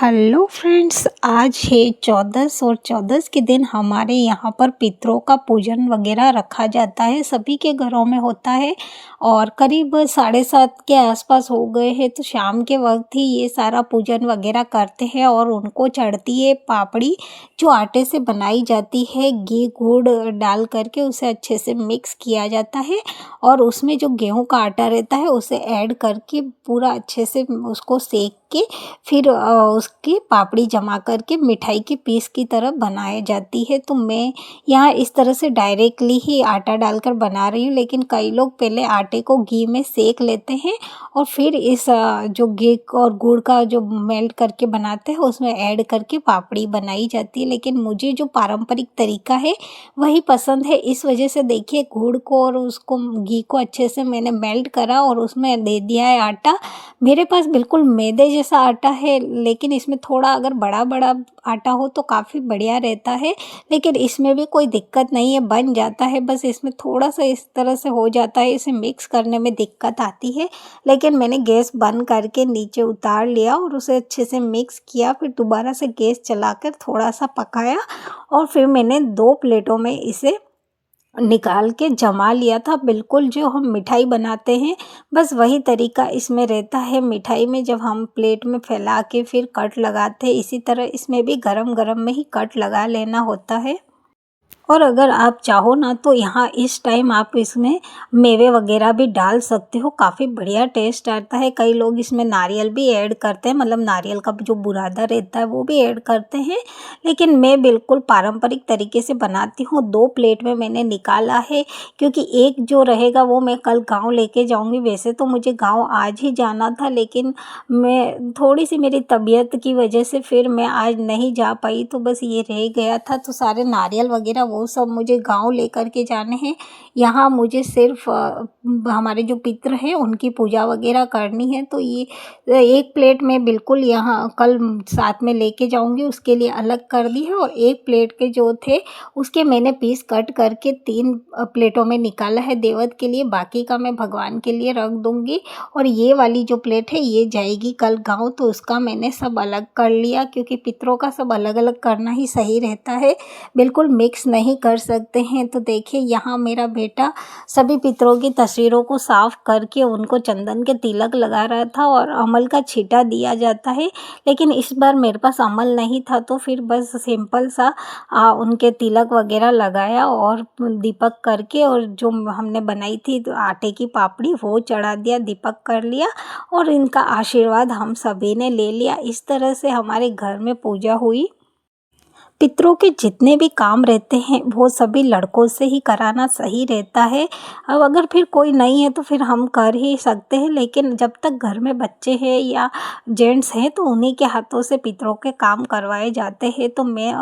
Hello friends, आज है चौदस और चौदस के दिन हमारे यहाँ पर पितरों का पूजन वगैरह रखा जाता है। सभी के घरों में होता है और करीब 7:30 के आसपास हो गए हैं, तो शाम के वक्त ही ये सारा पूजन वगैरह करते हैं और उनको चढ़ती है पापड़ी जो आटे से बनाई जाती है। घी गुड़ डाल करके उसे अच्छे से मिक्स किया जाता है और उसमें जो गेहूं का आटा रहता है उसे ऐड करके पूरा अच्छे से उसको सेक के फिर उसकी पापड़ी जमा करके मिठाई के पीस की तरह बनाई जाती है। तो मैं यहाँ इस तरह से डायरेक्टली ही आटा डालकर बना रही हूँ, लेकिन कई लोग पहले आटे को घी में सेक लेते हैं और फिर इस जो घी और गुड़ का जो मेल्ट करके बनाते हैं उसमें ऐड करके पापड़ी बनाई जाती है। लेकिन मुझे जो पारंपरिक तरीका है वही पसंद है। इस वजह से देखिए, गुड़ को और उसको घी को अच्छे से मैंने मेल्ट करा और उसमें दे दिया है आटा। मेरे पास बिल्कुल मैदे जैसा आटा है, लेकिन इसमें थोड़ा अगर बड़ा बड़ा आटा हो तो काफ़ी बढ़िया रहता है। लेकिन इसमें भी कोई दिक्कत नहीं है, बन जाता है। बस इसमें थोड़ा सा इस तरह से हो जाता है, इसे मिक्स करने में दिक्कत आती है। लेकिन मैंने गैस बंद करके नीचे उतार लिया और उसे अच्छे से मिक्स किया। फिर दोबारा से गैस चलाकर थोड़ा सा पकाया और फिर मैंने 2 प्लेटों में इसे निकाल के जमा लिया था। बिल्कुल जो हम मिठाई बनाते हैं बस वही तरीका इसमें रहता है। मिठाई में जब हम प्लेट में फैला के फिर कट लगाते हैं, इसी तरह इसमें भी गरम गरम में ही कट लगा लेना होता है। और अगर आप चाहो ना तो यहाँ इस टाइम आप इसमें मेवे वगैरह भी डाल सकते हो, काफ़ी बढ़िया टेस्ट आता है। कई लोग इसमें नारियल भी ऐड करते हैं, मतलब नारियल का जो बुरादा रहता है वो भी ऐड करते हैं। लेकिन मैं बिल्कुल पारंपरिक तरीके से बनाती हूँ। 2 प्लेट में मैंने निकाला है, क्योंकि एक जो रहेगा वो मैं कल गाँव लेके जाऊँगी। वैसे तो मुझे गाँव आज ही जाना था, लेकिन मैं थोड़ी सी मेरी तबीयत की वजह से फिर मैं आज नहीं जा पाई, तो बस ये रह गया था। तो सारे नारियल वगैरह वो सब मुझे गांव लेकर के जाने हैं। यहाँ मुझे सिर्फ हमारे जो पितृ हैं उनकी पूजा वगैरह करनी है। तो ये 1 प्लेट में बिल्कुल यहाँ कल साथ में लेके जाऊंगी, उसके लिए अलग कर दी है। और 1 प्लेट के जो थे उसके मैंने पीस कट करके 3 प्लेटों में निकाला है देवत के लिए। बाकी का मैं भगवान के लिए रख दूंगी। और ये वाली जो प्लेट है ये जाएगी कल गाँव, तो उसका मैंने सब अलग कर लिया, क्योंकि पितरों का सब अलग अलग करना ही सही रहता है, बिल्कुल मिक्स नहीं कर सकते हैं। तो देखिए, यहाँ मेरा बेटा सभी पितरों की तस्वीरों को साफ करके उनको चंदन के तिलक लगा रहा था और अमल का छींटा दिया जाता है। लेकिन इस बार मेरे पास अमल नहीं था, तो फिर बस सिंपल सा उनके तिलक वगैरह लगाया और दीपक करके, और जो हमने बनाई थी तो आटे की पापड़ी वो चढ़ा दिया, दीपक कर लिया और इनका आशीर्वाद हम सभी ने ले लिया। इस तरह से हमारे घर में पूजा हुई। पितरों के जितने भी काम रहते हैं वो सभी लड़कों से ही कराना सही रहता है। अब अगर फिर कोई नहीं है तो फिर हम कर ही सकते हैं, लेकिन जब तक घर में बच्चे हैं या जेंट्स हैं तो उन्हीं के हाथों से पितरों के काम करवाए जाते हैं। तो मैं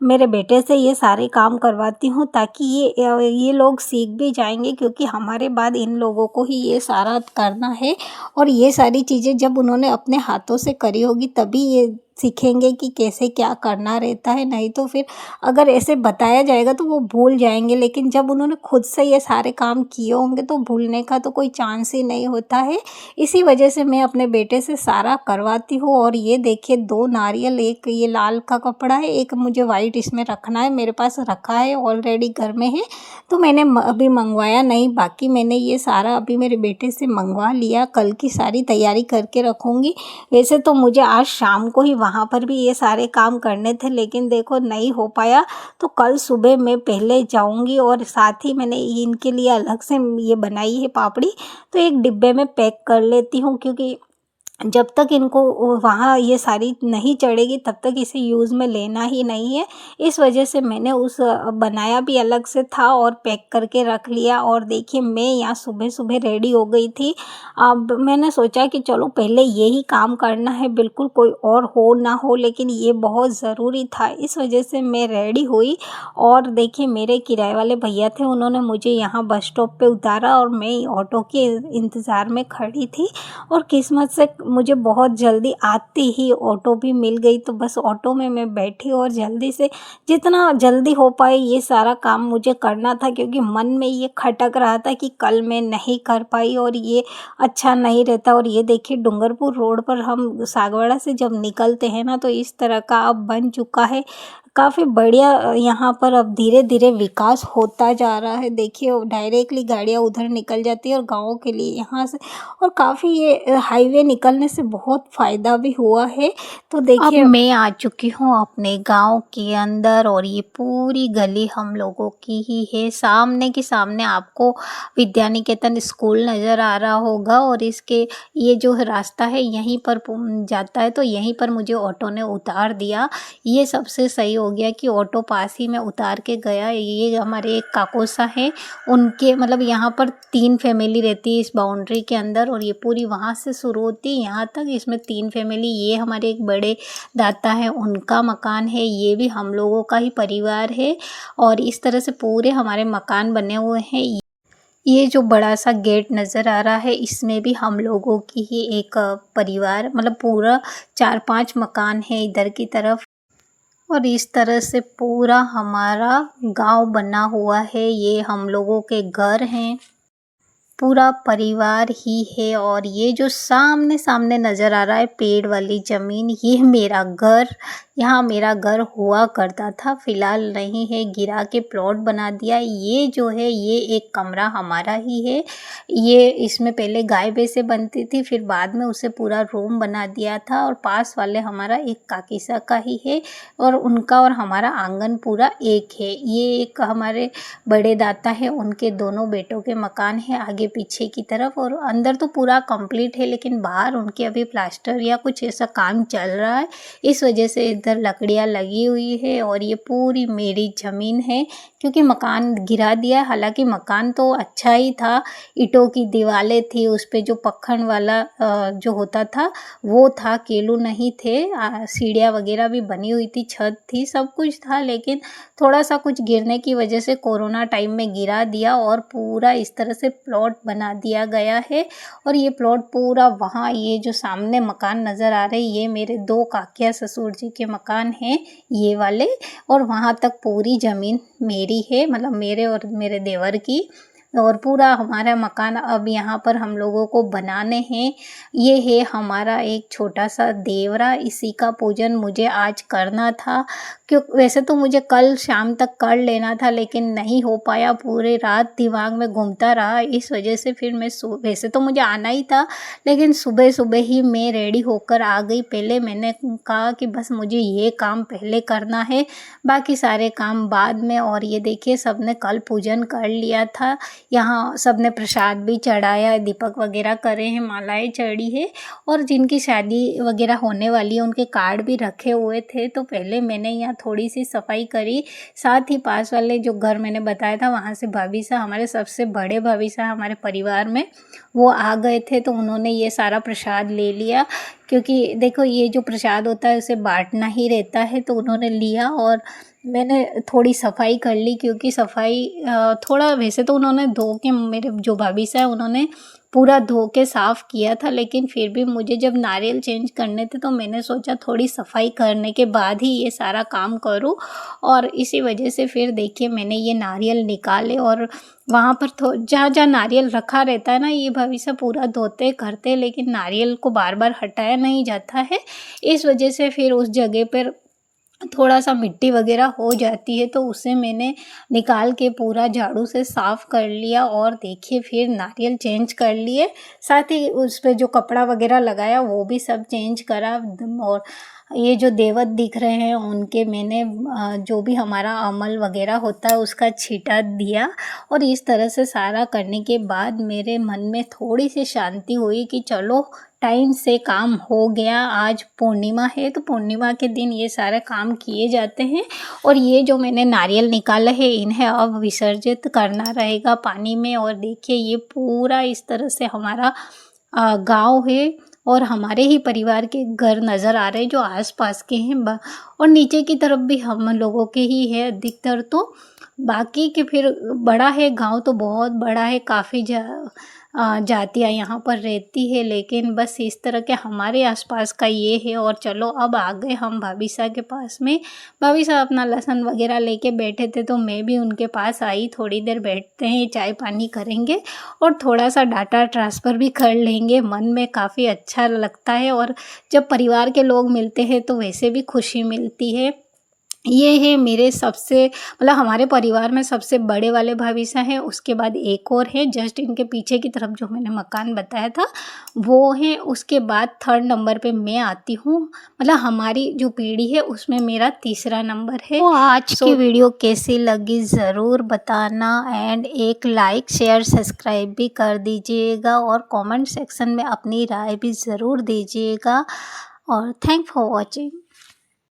मेरे बेटे से ये सारे काम करवाती हूँ, ताकि ये लोग सीख भी जाएंगे, क्योंकि हमारे बाद इन लोगों को ही ये सारा करना है। और ये सारी चीज़ें जब उन्होंने अपने हाथों से करी होगी तभी ये सीखेंगे कि कैसे क्या करना रहता है। नहीं तो फिर अगर ऐसे बताया जाएगा तो वो भूल जाएंगे, लेकिन जब उन्होंने खुद से ये सारे काम किए होंगे तो भूलने का तो कोई चांस ही नहीं होता है। इसी वजह से मैं अपने बेटे से सारा करवाती हूँ। और ये देखिए, 2 नारियल, एक ये लाल का कपड़ा है, एक मुझे वाइट इसमें रखना है। मेरे पास रखा है ऑलरेडी, घर में है, तो मैंने अभी मंगवाया नहीं। बाकी मैंने ये सारा अभी मेरे बेटे से मंगवा लिया, कल की सारी तैयारी करके रखूँगी। वैसे तो मुझे आज शाम को ही वहाँ पर भी ये सारे काम करने थे, लेकिन देखो नहीं हो पाया, तो कल सुबह मैं पहले जाऊँगी। और साथ ही मैंने इनके लिए अलग से ये बनाई है पापड़ी, तो एक डिब्बे में पैक कर लेती हूँ, क्योंकि जब तक इनको वहाँ ये सारी नहीं चढ़ेगी तब तक इसे यूज़ में लेना ही नहीं है। इस वजह से मैंने उस बनाया भी अलग से था और पैक करके रख लिया। और देखिए, मैं यहाँ सुबह सुबह रेडी हो गई थी। अब मैंने सोचा कि चलो पहले यही काम करना है, बिल्कुल कोई और हो ना हो, लेकिन ये बहुत ज़रूरी था। इस वजह से मैं रेडी हुई। और देखिए, मेरे किराए वाले भैया थे, उन्होंने मुझे यहाँ बस स्टॉप पे उतारा और मैं ऑटो के इंतज़ार में खड़ी थी। और किस्मत से मुझे बहुत जल्दी आते ही ऑटो भी मिल गई, तो बस ऑटो में मैं बैठी और जल्दी से जितना जल्दी हो पाए ये सारा काम मुझे करना था, क्योंकि मन में ये खटक रहा था कि कल मैं नहीं कर पाई और ये अच्छा नहीं रहता। और ये देखिए डूंगरपुर रोड पर हम सागवाड़ा से जब निकलते हैं ना, तो इस तरह का अब बन चुका है। काफ़ी बढ़िया यहाँ पर अब धीरे-धीरे विकास होता जा रहा है। देखिए डायरेक्टली गाड़ियाँ उधर निकल जाती है और गाँव के लिए यहाँ से, और काफ़ी ये हाईवे निकलने से बहुत फ़ायदा भी हुआ है। तो देखिए अब मैं आ चुकी हूँ अपने गाँव के अंदर, और ये पूरी गली हम लोगों की ही है। सामने के सामने आपको विद्यानिकेतन स्कूल नज़र आ रहा होगा, और इसके ये जो रास्ता है यहीं पर जाता है, तो यहीं पर मुझे ऑटो ने उतार दिया। ये सबसे सही हो गया कि ऑटो पास ही में उतार के गया। ये हमारे एक काकोसा है, उनके मतलब यहाँ पर 3 फैमिली रहती है इस बाउंड्री के अंदर, और ये पूरी वहाँ से शुरू होती है यहाँ तक। इसमें 3 फैमिली, ये हमारे एक बड़े दाता है उनका मकान है, ये भी हम लोगों का ही परिवार है, और इस तरह से पूरे हमारे मकान बने हुए हैं। ये जो बड़ा सा गेट नज़र आ रहा है, इसमें भी हम लोगों की ही एक परिवार, मतलब पूरा 4-5 मकान है इधर की तरफ, और इस तरह से पूरा हमारा गांव बना हुआ है। ये हम लोगों के घर हैं, पूरा परिवार ही है। और ये जो सामने सामने नज़र आ रहा है पेड़ वाली ज़मीन, ये मेरा घर, यहाँ मेरा घर हुआ करता था, फ़िलहाल नहीं है, गिरा के प्लॉट बना दिया। ये जो है ये एक कमरा हमारा ही है। ये इसमें पहले गाय भैंसें बनती थी, फिर बाद में उसे पूरा रूम बना दिया था। और पास वाले हमारा एक काकीसा का ही है, और उनका और हमारा आंगन पूरा एक है। ये एक हमारे बड़े दाता है, उनके दोनों बेटों के मकान है आगे पीछे की तरफ, और अंदर तो पूरा कंप्लीट है, लेकिन बाहर उनके अभी प्लास्टर या कुछ ऐसा काम चल रहा है, इस वजह से इधर लकड़ियाँ लगी हुई है। और ये पूरी मेरी ज़मीन है, क्योंकि मकान गिरा दिया। हालांकि मकान तो अच्छा ही था, ईंटों की दीवारें थी, उस पे जो पक्खन वाला जो होता था वो था, केलू नहीं थे, सीढ़ियाँ वगैरह भी बनी हुई थी, छत थी, सब कुछ था, लेकिन थोड़ा सा कुछ गिरने की वजह से कोरोना टाइम में गिरा दिया, और पूरा इस तरह से प्लॉट बना दिया गया है। और ये प्लॉट पूरा वहाँ, ये जो सामने मकान नज़र आ रहे, ये मेरे 2 काकिया ससुर जी के मकान हैं ये वाले, और वहाँ तक पूरी ज़मीन मेरी है, मतलब मेरे और मेरे देवर की। और पूरा हमारा मकान अब यहाँ पर हम लोगों को बनाने हैं। ये है हमारा एक छोटा सा देवरा, इसी का पूजन मुझे आज करना था, क्यों वैसे तो मुझे कल शाम तक कर लेना था, लेकिन नहीं हो पाया, पूरे रात दिमाग में घूमता रहा, इस वजह से फिर मैं वैसे तो मुझे आना ही था, लेकिन सुबह सुबह ही मैं रेडी होकर आ गई। पहले मैंने कहा कि बस मुझे ये काम पहले करना है, बाकी सारे काम बाद में। और ये देखिए सबने कल पूजन कर लिया था, यहाँ सबने प्रसाद भी चढ़ाया, दीपक वगैरह करे हैं, मालाएं चढ़ी है, और जिनकी शादी वगैरह होने वाली है उनके कार्ड भी रखे हुए थे। तो पहले मैंने यहाँ थोड़ी सी सफाई करी, साथ ही पास वाले जो घर मैंने बताया था वहाँ से भाभी साहब, हमारे सबसे बड़े भाभी साहब हमारे परिवार में, वो आ गए थे, तो उन्होंने ये सारा प्रसाद ले लिया, क्योंकि देखो ये जो प्रसाद होता है उसे बांटना ही रहता है, तो उन्होंने लिया। और मैंने थोड़ी सफाई कर ली, क्योंकि सफाई थोड़ा, वैसे तो उन्होंने धो के, मेरे जो भाभी साहब उन्होंने पूरा धो के साफ़ किया था, लेकिन फिर भी मुझे जब नारियल चेंज करने थे तो मैंने सोचा थोड़ी सफाई करने के बाद ही ये सारा काम करूं, और इसी वजह से फिर देखिए मैंने ये नारियल निकाले, और वहाँ पर जहाँ जहाँ नारियल रखा रहता है ना, ये भाभी साहब पूरा धोते करते, लेकिन नारियल को बार बार हटाया नहीं जाता है, इस वजह से फिर उस जगह पर थोड़ा सा मिट्टी वगैरह हो जाती है, तो उसे मैंने निकाल के पूरा झाड़ू से साफ़ कर लिया। और देखिए फिर नारियल चेंज कर लिए, साथ ही उस पे जो कपड़ा वगैरह लगाया वो भी सब चेंज करा। और ये जो देवत दिख रहे हैं उनके मैंने जो भी हमारा अमल वगैरह होता है उसका छींटा दिया। और इस तरह से सारा करने के बाद मेरे मन में थोड़ी सी शांति हुई कि चलो टाइम से काम हो गया। आज पूर्णिमा है, तो पूर्णिमा के दिन ये सारे काम किए जाते हैं। और ये जो मैंने नारियल निकाला है इन्हें अब विसर्जित करना रहेगा पानी में। और देखिए ये पूरा इस तरह से हमारा गांव है, और हमारे ही परिवार के घर नज़र आ रहे हैं जो आसपास के हैं, और नीचे की तरफ भी हम लोगों के ही है अधिकतर। तो बाकी के फिर बड़ा है गांव, तो बहुत बड़ा है, काफ़ी जातियाँ यहाँ पर रहती है, लेकिन बस इस तरह के हमारे आसपास का ये है। और चलो अब आ गए हम भाभी साहब के पास में। भाभी साहब अपना लहसुन वगैरह लेके बैठे थे, तो मैं भी उनके पास आई। थोड़ी देर बैठते हैं, चाय पानी करेंगे और थोड़ा सा डाटा ट्रांसफ़र भी कर लेंगे। मन में काफ़ी अच्छा लगता है और जब परिवार के लोग मिलते हैं तो वैसे भी खुशी मिलती है। ये है मेरे सबसे मतलब हमारे परिवार में सबसे बड़े वाले भाभी साहब हैं, उसके बाद एक और है जस्ट इनके पीछे की तरफ जो मैंने मकान बताया था वो है, उसके बाद थर्ड नंबर पे मैं आती हूँ। मतलब हमारी जो पीढ़ी है उसमें मेरा तीसरा नंबर है। तो आज की वीडियो कैसी लगी ज़रूर बताना एंड एक लाइक शेयर सब्सक्राइब भी कर दीजिएगा और कमेंट सेक्शन में अपनी राय भी ज़रूर दीजिएगा और थैंक फॉर वॉचिंग।